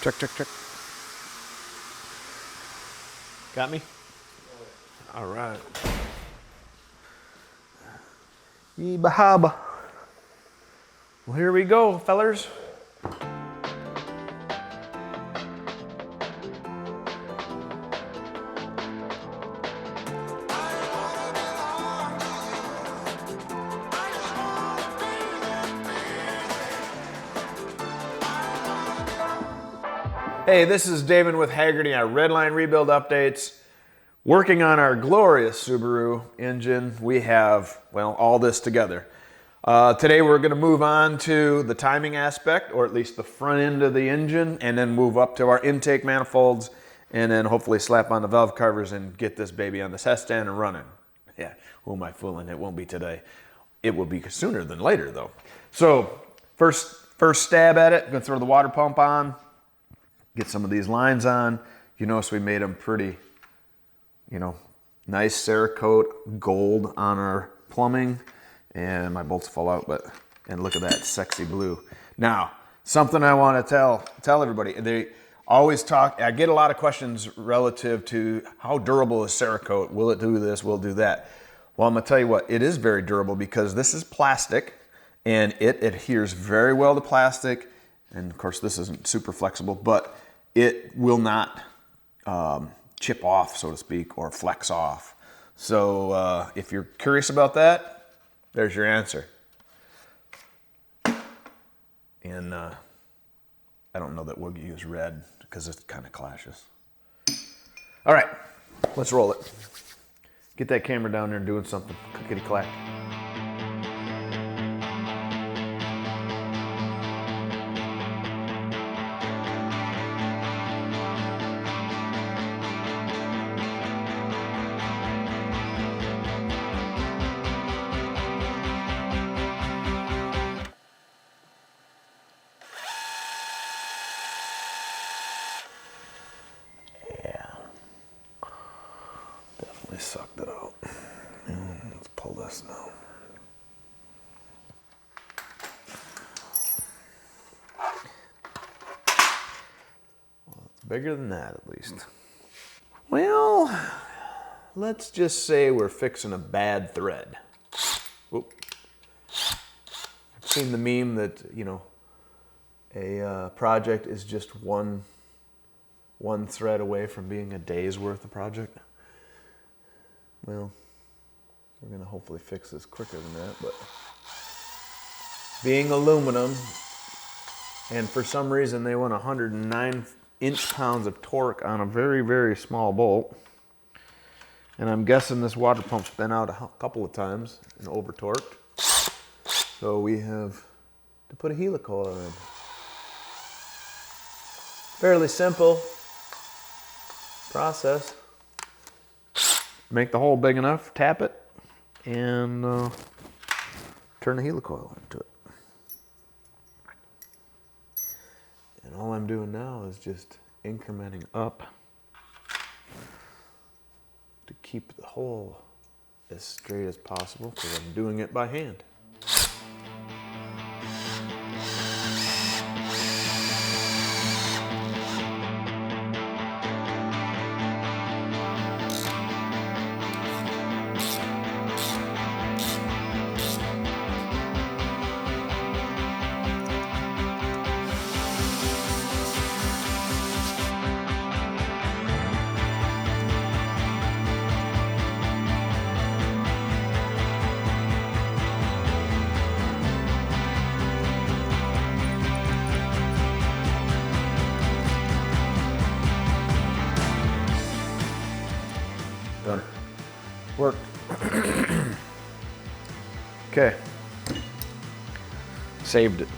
Check, check, check. Got me? All right. Yee-bahaba. Well, here we go, fellers. Hey, this is Davin with Hagerty, our Redline Rebuild Updates. Working on our glorious Subaru engine, we have, well, all this together. Today we're going to move on to the timing aspect, or at least the front end of the engine, and then move up to our intake manifolds, and then hopefully slap on the valve covers and get this baby on the test stand and running. Yeah, who am I fooling? It won't be today. It will be sooner than later, though. So, first stab at it, I'm going to throw the water pump on. Get some of these lines on. You notice we made them pretty, nice Cerakote gold on our plumbing. And my bolts fall out, and look at that sexy blue. Now, something I want to tell everybody. They always talk, I get a lot of questions relative to how durable is Cerakote? Will it do this? Will it do that? Well, I'm going to tell you what, it is very durable because this is plastic and it adheres very well to plastic. And of course, this isn't super flexible, but it will not chip off, so to speak, or flex off. So if you're curious about that, there's your answer. And I don't know that we'll use red because it kind of clashes. All right, let's roll it. Get that camera down there and doing something. Clickety clack. Sucked it out. Let's pull this now. Well, it's bigger than that at least. Well, let's just say we're fixing a bad thread. Whoop. I've seen the meme that, a project is just one thread away from being a day's worth of project. Well, we're going to hopefully fix this quicker than that, but being aluminum, and for some reason they want 109 inch-pounds of torque on a very, very small bolt, and I'm guessing this water pump's been out a couple of times and over-torqued, so we have to put a helicoil in. Fairly simple process. Make the hole big enough, tap it, and turn the helicoil into it. And all I'm doing now is just incrementing up to keep the hole as straight as possible because I'm doing it by hand. Done. Worked. Okay. Saved it.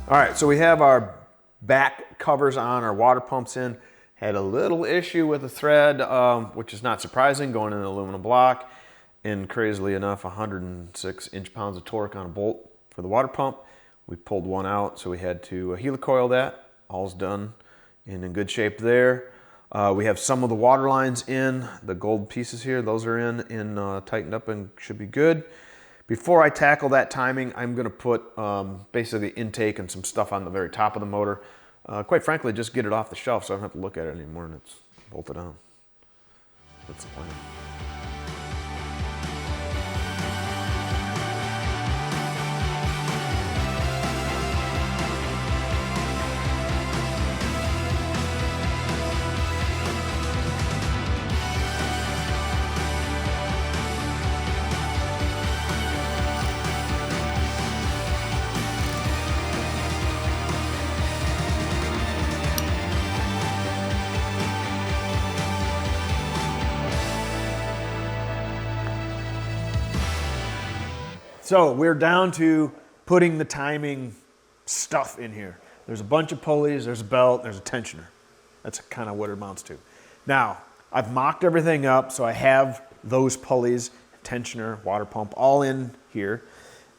All right, so we have our back covers on, our water pumps in. Had a little issue with the thread, which is not surprising, going in an aluminum block. And crazily enough, 106 inch-pounds of torque on a bolt for the water pump. We pulled one out, so we had to helicoil that. All's done and in good shape there. We have some of the water lines in, the gold pieces here, those are in and tightened up and should be good. Before I tackle that timing, I'm gonna put basically intake and some stuff on the very top of the motor. Quite frankly, just get it off the shelf so I don't have to look at it anymore and it's bolted on. That's the plan. So we're down to putting the timing stuff in here. There's a bunch of pulleys, there's a belt, there's a tensioner. That's kind of what it amounts to. Now, I've mocked everything up, so I have those pulleys, tensioner, water pump, all in here.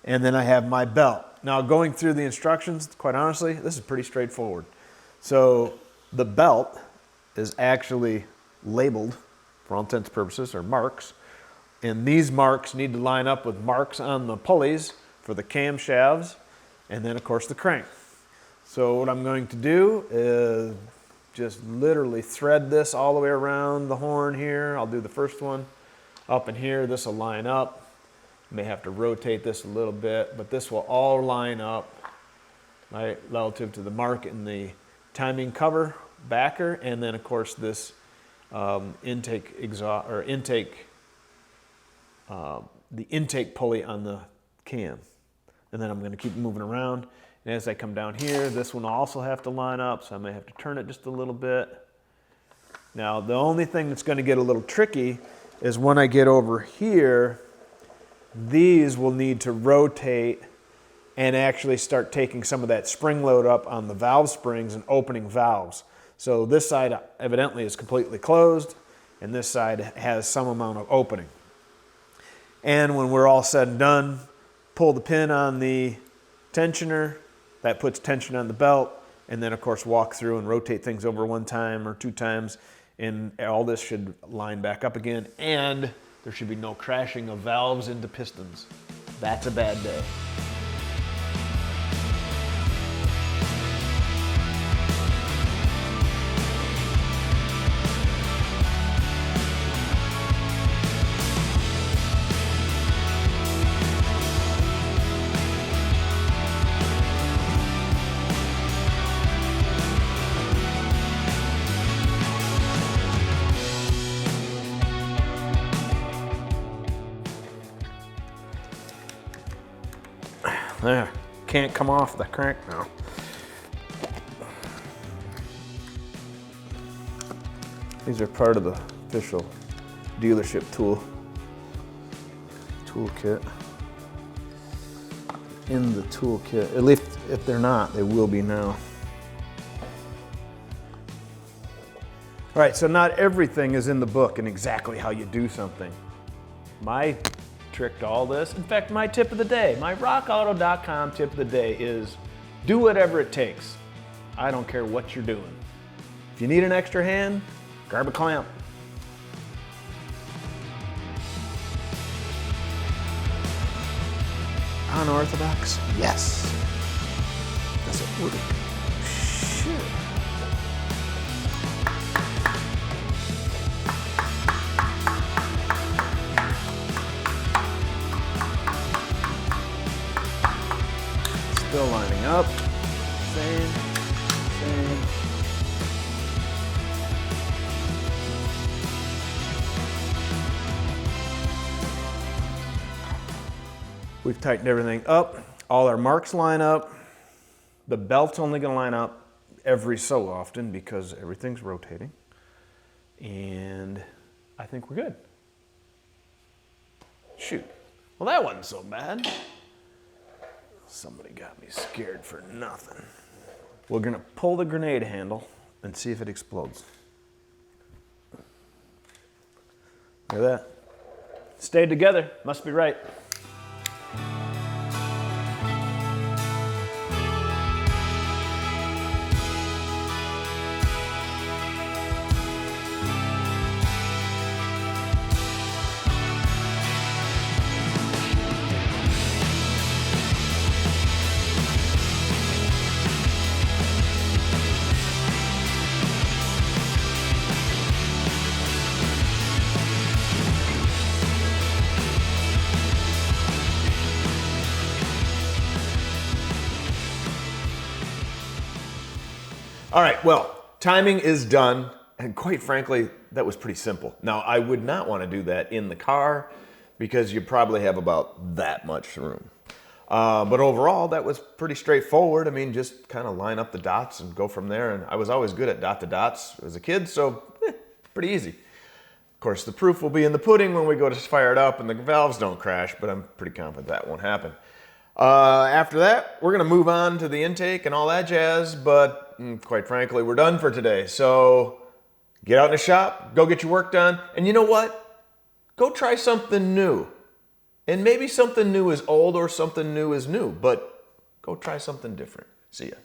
And then I have my belt. Now, going through the instructions, quite honestly, this is pretty straightforward. So the belt is actually labeled, for all intents and purposes, or marks. And these marks need to line up with marks on the pulleys for the camshafts, and then of course the crank. So what I'm going to do is just literally thread this all the way around the horn here. I'll do the first one up in here. This will line up. May have to rotate this a little bit, but this will all line up right, relative to the mark in the timing cover backer, and then of course this intake exhaust or intake. The intake pulley on the cam. And then I'm going to keep moving around. And as I come down here, this one will also have to line up, so I may have to turn it just a little bit. Now, the only thing that's going to get a little tricky is when I get over here, these will need to rotate and actually start taking some of that spring load up on the valve springs and opening valves. So this side evidently is completely closed, and this side has some amount of opening. And when we're all said and done, pull the pin on the tensioner, that puts tension on the belt, and then of course walk through and rotate things over one time or two times, and all this should line back up again, and there should be no crashing of valves into pistons. That's a bad day. There, can't come off the crank now. These are part of the official dealership toolkit. In the toolkit, at least if they're not, they will be now. All right, so not everything is in the book and exactly how you do something. My trick to all this, in fact, my tip of the day, my rockauto.com tip of the day is do whatever it takes. I don't care what you're doing. If you need an extra hand, grab a clamp. Unorthodox? Yes. Does it work? Sure. Still lining up. Same. We've tightened everything up. All our marks line up. The belt's only going to line up every so often because everything's rotating. And I think we're good. Shoot. Well, that wasn't so bad. Somebody got me scared for nothing. We're gonna pull the grenade handle and see if it explodes. Look at that. Stayed together, must be right. All right, well, timing is done, and quite frankly, that was pretty simple. Now, I would not want to do that in the car because you probably have about that much room. But overall, that was pretty straightforward. I mean, just kind of line up the dots and go from there, and I was always good at dot to dots as a kid, so pretty easy. Of course, the proof will be in the pudding when we go to fire it up and the valves don't crash, but I'm pretty confident that won't happen. After that, we're going to move on to the intake and all that jazz, but quite frankly, we're done for today. So get out in the shop, go get your work done, and you know what? Go try something new. And maybe something new is old or something new is new, but go try something different. See ya.